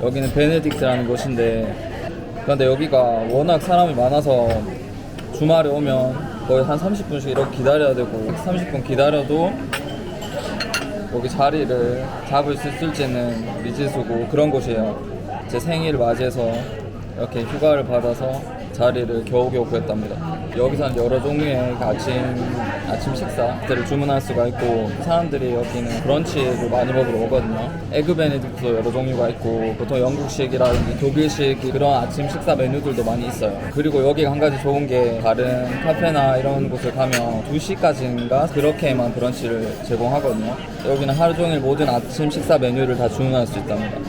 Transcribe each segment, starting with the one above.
여기는 베네딕트라는 곳인데, 그런데 여기가 워낙 사람이 많아서 주말에 오면 거의 한 30분씩 이렇게 기다려야 되고, 30분 기다려도 여기 자리를 잡을 수 있을지는 미지수고 그런 곳이에요. 제 생일을 맞이해서 이렇게 휴가를 받아서 자리를 겨우겨우 구했답니다. 여기서는 여러 종류의 아침 식사들을 주문할 수가 있고, 사람들이 여기는 브런치를 많이 먹으러 오거든요. 에그 베네딕트도 여러 종류가 있고, 보통 영국식이라든지 독일식 그런 아침 식사 메뉴들도 많이 있어요. 그리고 여기가 한 가지 좋은 게, 다른 카페나 이런 곳을 가면 2시까지인가 그렇게만 브런치를 제공하거든요. 여기는 하루 종일 모든 아침 식사 메뉴를 다 주문할 수 있답니다.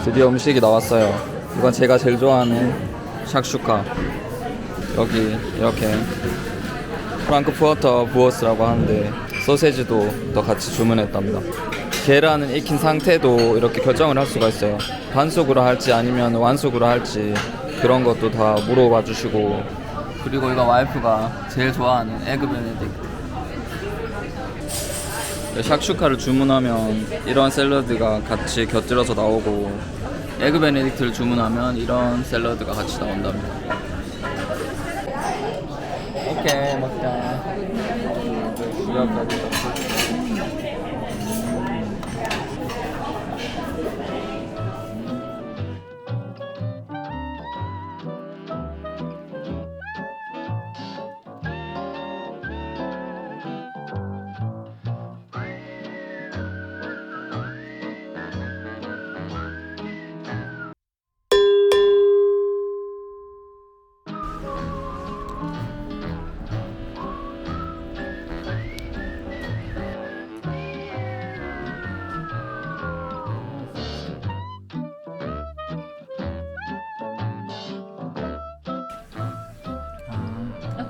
드디어 음식이 나왔어요. 이건 제가 제일 좋아하는 샥슈카. 여기 이렇게 프랑크푸르터 부어스라고 하는데, 소세지도 더 같이 주문했답니다. 계란은 익힌 상태도 이렇게 결정을 할 수가 있어요. 반숙으로 할지 아니면 완숙으로 할지 그런 것도 다 물어봐 주시고, 그리고 이거 와이프가 제일 좋아하는 에그 베네딕트. 샥슈카를 주문하면 이런 샐러드가 같이 곁들여서 나오고, 에그 베네딕트를 주문하면 이런 샐러드가 같이 나온답니다. 오케이, 먹자. 주약까지 넣고.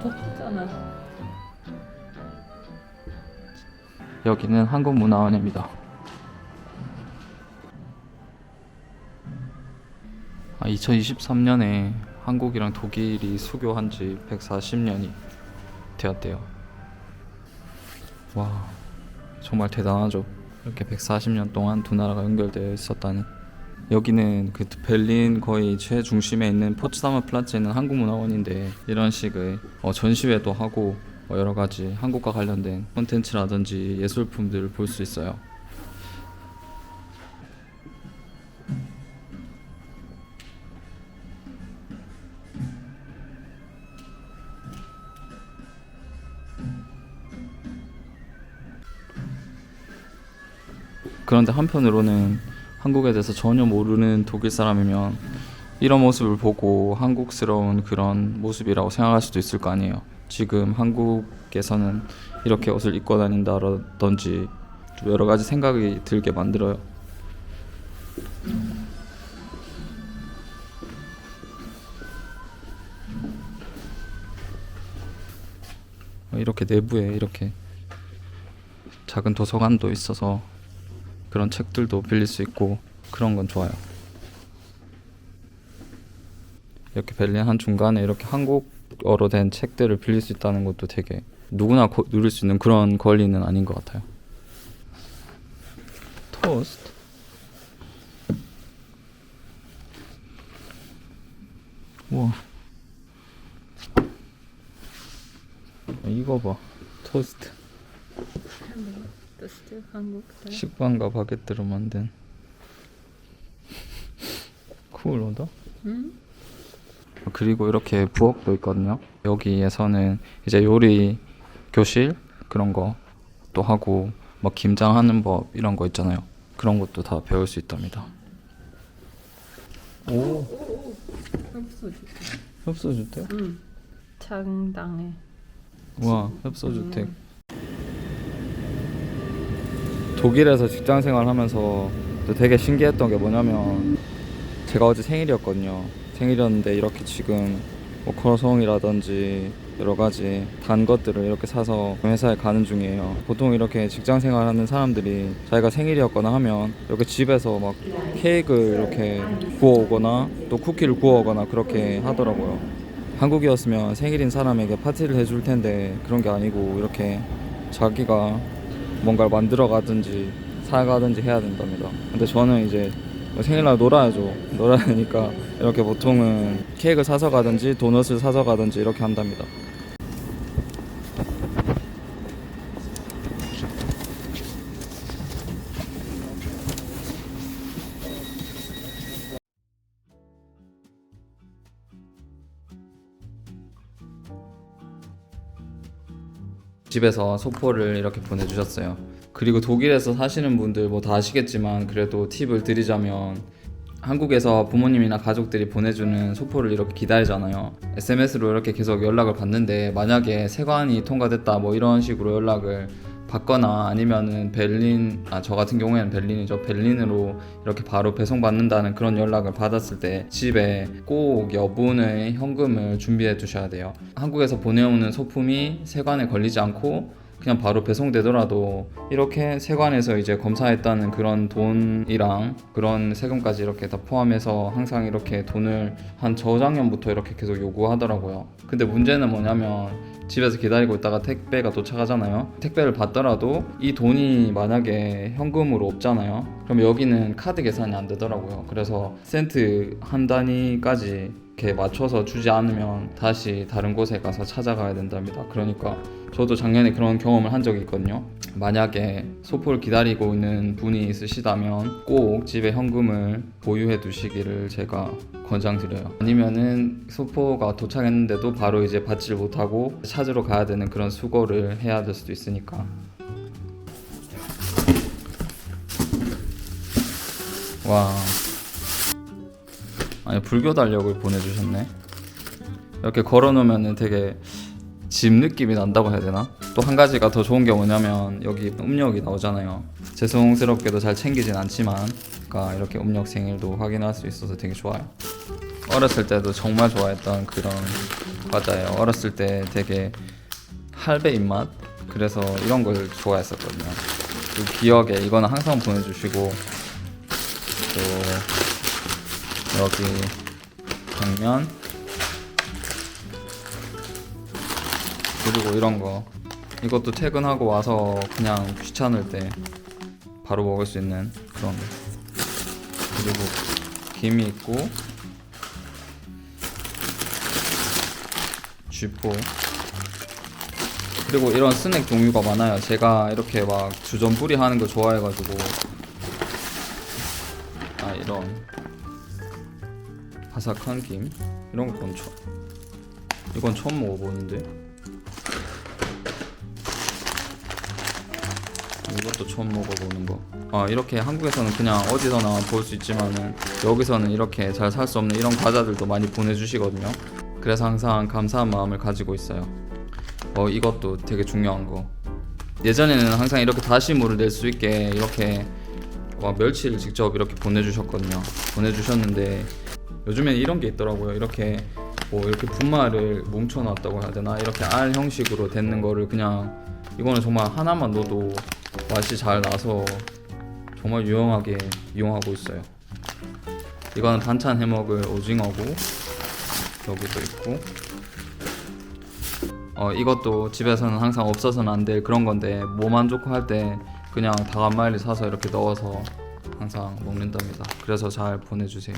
덥잖아. 여기는 한국문화원입니다. 2023년에 한국이랑 독일이 수교한 지 140년이 되었대요. 와, 정말 대단하죠. 이렇게 140년 동안 두 나라가 연결되어 있었다니. 여기는 그 베를린 거의 최중심에 있는 포츠다머 플라츠에 있는 한국문화원인데, 이런 식의 전시회도 하고 여러 가지 한국과 관련된 콘텐츠라든지 예술품들을 볼 수 있어요. 그런데 한편으로는 한국에 대해서 전혀 모르는 독일 사람이면 이런 모습을 보고 한국스러운 그런 모습이라고 생각할 수도 있을 거 아니에요. 지금 한국에서는 이렇게 옷을 입고 다닌다든지 여러 가지 생각이 들게 만들어요. 이렇게 내부에 이렇게 작은 도서관도 있어서 그런 책들도 빌릴 수 있고 그런 건 좋아요. 이렇게 베를린 한 중간에 이렇게 한국어로 된 책들을 빌릴 수 있다는 것도 되게 누구나 누릴 수 있는 그런 권리는 아닌 것 같아요. 토스트. 우와. 이거 봐. 토스트. 토스트 한국 식빵과 바게트로 만든. 쿨하다. 그리고 이렇게 부엌도 있거든요. 여기에서는 이제 요리 교실 그런 거 또 하고 막 김장하는 법 이런 거 있잖아요. 그런 것도 다 배울 수 있답니다. 오. 협소주택? 응. 창당에. 와, 협소주택. 독일에서 직장 생활하면서 또 되게 신기했던 게 뭐냐면 제가 어제 생일이었거든요. 생일이었는데 이렇게 지금 뭐 크로송이라든지 여러 가지 단 것들을 이렇게 사서 회사에 가는 중이에요. 보통 이렇게 직장 생활하는 사람들이 자기가 생일이었거나 하면 이렇게 집에서 막 케이크를 이렇게 구워오거나 또 쿠키를 구워오거나 그렇게 하더라고요. 한국이었으면 생일인 사람에게 파티를 해줄 텐데 그런 게 아니고 이렇게 자기가 뭔가를 만들어 가든지 사가든지 해야 된답니다. 근데 저는 이제 뭐 생일날 놀아야죠. 놀아야 되니까 이렇게 보통은 케이크를 사서 가든지 도넛을 사서 가든지 이렇게 한답니다. 집에서 소포를 이렇게 보내주셨어요. 그리고 독일에서 사시는 분들 뭐 다 아시겠지만 그래도 팁을 드리자면 한국에서 부모님이나 가족들이 보내주는 소포를 이렇게 기다리잖아요. SMS로 이렇게 계속 연락을 받는데 만약에 세관이 통과됐다 뭐 이런 식으로 연락을 받거나 아니면은 저 같은 경우에는 베를린이죠. 베를린으로 이렇게 바로 배송받는다는 그런 연락을 받았을 때 집에 꼭 여분의 현금을 준비해 두셔야 돼요. 한국에서 보내오는 소품이 세관에 걸리지 않고 그냥 바로 배송되더라도 이렇게 세관에서 이제 검사했다는 그런 돈이랑 그런 세금까지 이렇게 다 포함해서 항상 이렇게 돈을 한 저작년부터 이렇게 계속 요구하더라고요. 근데 문제는 뭐냐면 집에서 기다리고 있다가 택배가 도착하잖아요. 택배를 받더라도 이 돈이 만약에 현금으로 없잖아요. 그럼 여기는 카드 계산이 안 되더라고요. 그래서 센트 한 단위까지 이렇게 맞춰서 주지 않으면 다시 다른 곳에 가서 찾아가야 된답니다. 그러니까 저도 작년에 그런 경험을 한 적이 있거든요. 만약에 소포를 기다리고 있는 분이 있으시다면 꼭 집에 현금을 보유해 두시기를 제가 권장드려요. 아니면은 소포가 도착했는데도 바로 이제 받지를 못하고 찾으러 가야 되는 그런 수고를 해야 될 수도 있으니까. 와, 아니 불교 달력을 보내주셨네. 이렇게 걸어놓으면 되게 집 느낌이 난다고 해야 되나? 또 한 가지가 더 좋은 게 뭐냐면 여기 음력이 나오잖아요. 죄송스럽게도 잘 챙기진 않지만 그러니까 이렇게 음력 생일도 확인할 수 있어서 되게 좋아요. 어렸을 때도 정말 좋아했던 그런 과자예요. 어렸을 때 되게 할배 입맛? 그래서 이런 걸 좋아했었거든요. 그 기억에 이거는 항상 보내주시고 또 여기 당면 그리고 이런 거 이것도 퇴근하고 와서 그냥 귀찮을 때 바로 먹을 수 있는 그런 거. 그리고 김이 있고 쥐포 그리고 이런 스낵 종류가 많아요. 제가 이렇게 막 주전부리 하는 거 좋아해가지고 이런 바삭한 김 이런 건 이건 처음 먹어보는데 이것도 처음 먹어보는 거. 이렇게 한국에서는 그냥 어디서나 볼 수 있지만은 여기서는 이렇게 잘 살 수 없는 이런 과자들도 많이 보내주시거든요. 그래서 항상 감사한 마음을 가지고 있어요. 이것도 되게 중요한 거. 예전에는 항상 이렇게 다시물을 낼 수 있게 이렇게 멸치를 직접 이렇게 보내주셨는데 요즘엔 이런 게 있더라고요. 이렇게 이렇게 분말을 뭉쳐놨다고 해야 되나? 이렇게 알 형식으로 되는 거를 그냥 이거는 정말 하나만 넣어도 맛이 잘 나서 정말 유용하게 이용하고 있어요. 이거는 반찬 해먹을 오징어고 여기도 있고 이것도 집에서는 항상 없어서는 안 될 그런 건데 몸 안 좋고 할 때 그냥 닭 한 마리 사서 이렇게 넣어서 항상 먹는답니다. 그래서 잘 보내주세요.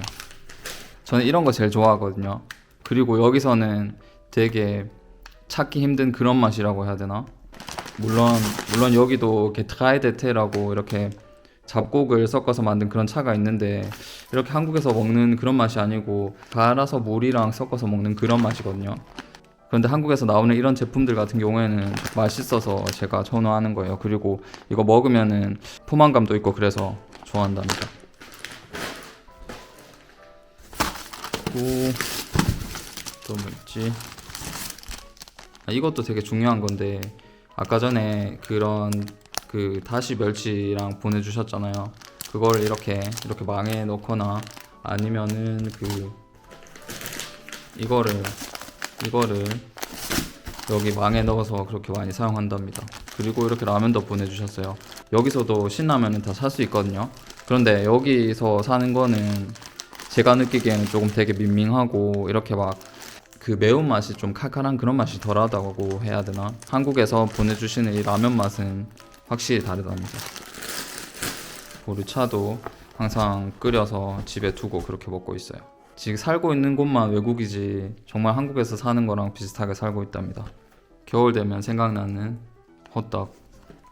저는 이런 거 제일 좋아하거든요. 그리고 여기서는 되게 찾기 힘든 그런 맛이라고 해야 되나? 물론 여기도 게트라이데테라고 이렇게 잡곡을 섞어서 만든 그런 차가 있는데 이렇게 한국에서 먹는 그런 맛이 아니고 갈아서 물이랑 섞어서 먹는 그런 맛이거든요. 그런데 한국에서 나오는 이런 제품들 같은 경우에는 맛있어서 제가 선호하는 거예요. 그리고 이거 먹으면은 포만감도 있고 그래서 좋아한답니다. 또 뭐 있지? 이것도 되게 중요한 건데 아까 전에 그런 그 다시 멸치랑 보내주셨잖아요. 그걸 이렇게 망에 넣거나 아니면은 그 이거를 여기 망에 넣어서 그렇게 많이 사용한답니다. 그리고 이렇게 라면도 보내주셨어요. 여기서도 신라면은 다 살 수 있거든요. 그런데 여기서 사는 거는 제가 느끼기에는 조금 되게 밍밍하고 이렇게 막 그 매운맛이 좀 칼칼한 그런 맛이 덜하다고 해야 되나? 한국에서 보내주시는 이 라면 맛은 확실히 다르답니다. 보리차도 항상 끓여서 집에 두고 그렇게 먹고 있어요. 지금 살고 있는 곳만 외국이지 정말 한국에서 사는 거랑 비슷하게 살고 있답니다. 겨울 되면 생각나는 호떡,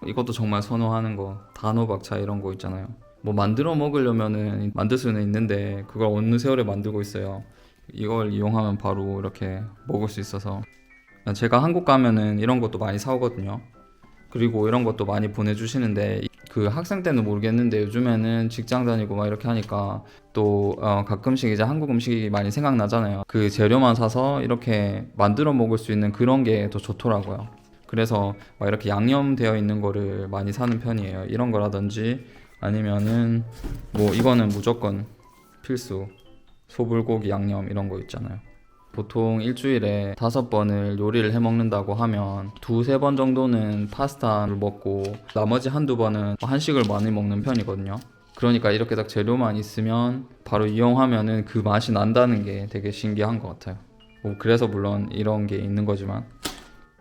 이것도 정말 선호하는 거, 단호박차 이런 거 있잖아요. 뭐 만들어 먹으려면은 만들 수는 있는데 그걸 어느 세월에 만들고 있어요. 이걸 이용하면 바로 이렇게 먹을 수 있어서 제가 한국 가면은 이런 것도 많이 사오거든요. 그리고 이런 것도 많이 보내주시는데 그 학생 때는 모르겠는데 요즘에는 직장 다니고 막 이렇게 하니까 또 가끔씩 이제 한국 음식이 많이 생각나잖아요. 그 재료만 사서 이렇게 만들어 먹을 수 있는 그런 게 더 좋더라고요. 그래서 막 이렇게 양념되어 있는 거를 많이 사는 편이에요. 이런 거라든지 아니면은 뭐 이거는 무조건 필수 소불고기 양념 이런 거 있잖아요. 보통 일주일에 5번을 요리를 해 먹는다고 하면 2-3번 정도는 파스타를 먹고 나머지 한두 번은 한식을 많이 먹는 편이거든요. 그러니까 이렇게 딱 재료만 있으면 바로 이용하면은 그 맛이 난다는 게 되게 신기한 것 같아요. 뭐 그래서 물론 이런 게 있는 거지만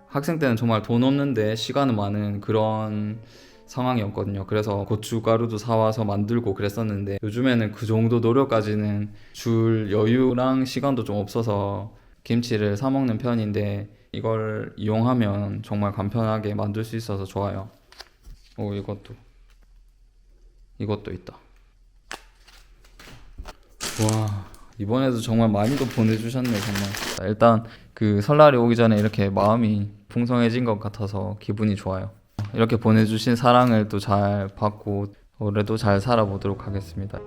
학생 때는 정말 돈 없는데 시간은 많은 그런 상황이었거든요. 그래서 고춧가루도 사와서 만들고 그랬었는데 요즘에는 그 정도 노력까지는 줄 여유랑 시간도 좀 없어서 김치를 사 먹는 편인데 이걸 이용하면 정말 간편하게 만들 수 있어서 좋아요. 오, 이것도 있다. 와, 이번에도 정말 많이도 보내주셨네 정말. 일단 그 설날이 오기 전에 이렇게 마음이 풍성해진 것 같아서 기분이 좋아요. 이렇게 보내주신 사랑을 또 잘 받고 올해도 잘 살아보도록 하겠습니다.